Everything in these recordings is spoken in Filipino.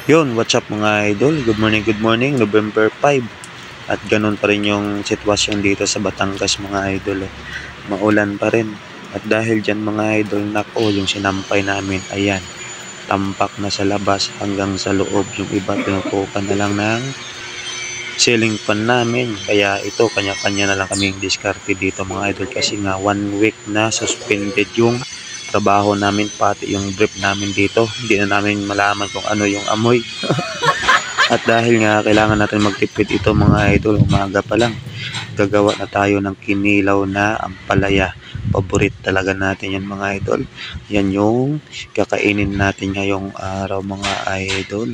Yun, what's up mga idol? Good morning, November 5. At ganun pa rin yung sitwasyon dito sa Batangas mga idol. Maulan pa rin. At dahil dyan mga idol, nako, yung sinampay namin, ayan, tampak na sa labas hanggang sa loob. Yung iba, pinutukan na lang ng ceiling fan namin. Kaya ito, kanya-kanya na lang kaming diskarte dito mga idol. Kasi nga, 1 week na suspended yung trabaho namin, pati yung brief namin dito. Hindi na namin malaman kung ano yung amoy. At dahil nga kailangan natin magtipid ito mga idol, umaga pa lang, gagawa na tayo ng kinilaw na ampalaya. Paborit talaga natin yan mga idol. Yan yung kakainin natin ngayong araw mga idol.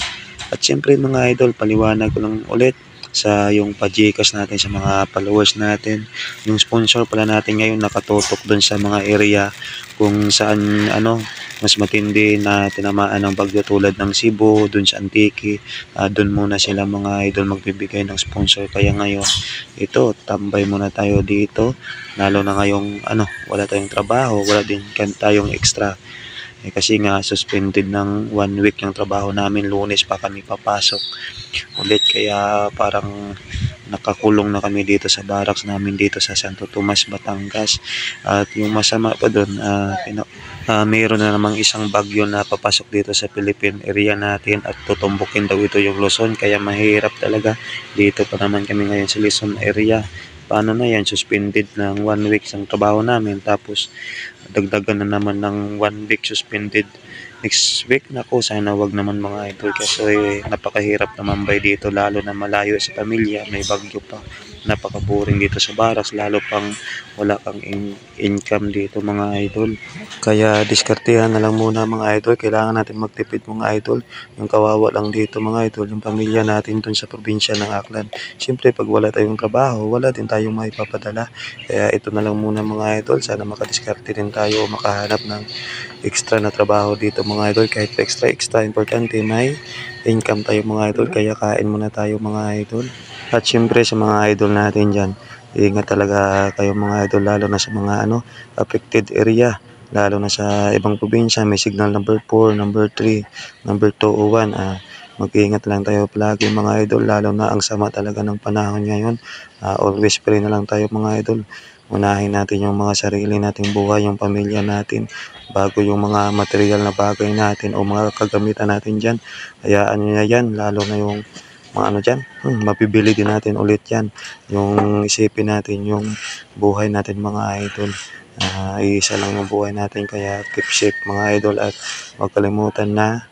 At syempre mga idol, paliwanag ko lang ulit sa yung pa-Gcash natin sa mga followers natin. Yung sponsor pala natin ngayon nakatutok dun sa mga area kung saan mas matindi na tinamaan ng bagyo tulad ng Cebu, dun sa Antique. Dun muna sila mga idol magbibigay ng sponsor. Kaya ngayon, ito, tambay muna tayo dito. Lalo na ngayong wala tayong trabaho, wala din tayong extra. Kasi nga suspended ng 1 week yung trabaho namin, Lunes pa kami papasok ulit, kaya parang nakakulong na kami dito sa barracks namin dito sa Santo Tomas, Batangas. At yung masama pa doon, mayroon na namang isang bagyo na papasok dito sa Philippine area natin at tutumbukin daw ito yung Luzon, kaya mahirap talaga. Dito pa naman kami ngayon sa Luzon area. Paano na yan, suspended ng 1 week ang trabaho namin, tapos dagdagan na naman ng 1 week suspended next week. Nako, sana wag naman mga idol, kasi napakahirap naman bay dito, lalo na malayo sa pamilya, may bagyo pa, napaka-boring dito sa barracks, lalo pang wala kang income dito mga idol. Kaya diskartehan na lang muna mga idol, kailangan natin magtipid mga idol. Yung kawawa lang dito mga idol, yung pamilya natin dun sa probinsya ng Aklan. Siyempre pag wala tayong trabaho, wala din tayong maipapadala. Kaya ito na lang muna mga idol, sana makadiskarte din tayo o makahanap ng extra na trabaho dito mga idol. Kahit extra importante, may income tayo mga idol, kaya kain muna tayo mga idol. At syempre sa mga idol natin dyan, ingat talaga kayo mga idol, lalo na sa mga affected area, lalo na sa ibang probinsya, may signal number 4, number 3, number 201. Mag-iingat lang tayo palagi mga idol, lalo na ang sama talaga ng panahon ngayon. Always pray na lang tayo mga idol. Unahin natin yung mga sarili nating buhay, yung pamilya natin, bago yung mga material na bagay natin o mga kagamitan natin dyan. Hayaan nyo na yan, lalo na yung mga dyan, mapibili din natin ulit yan. Yung isipin natin yung buhay natin mga idol. Iisa lang yung buhay natin, kaya keep safe mga idol, at huwag kalimutan na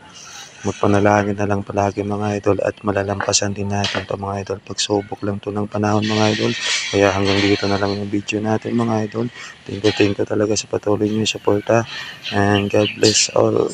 magpanalangin na lang palagi mga idol, at malalampasan din natin to mga idol. Pagsubok lang to ng panahon mga idol. Kaya hanggang dito na lang yung video natin mga idol. Thank you talaga sa patuloy niyo suporta, and God bless all.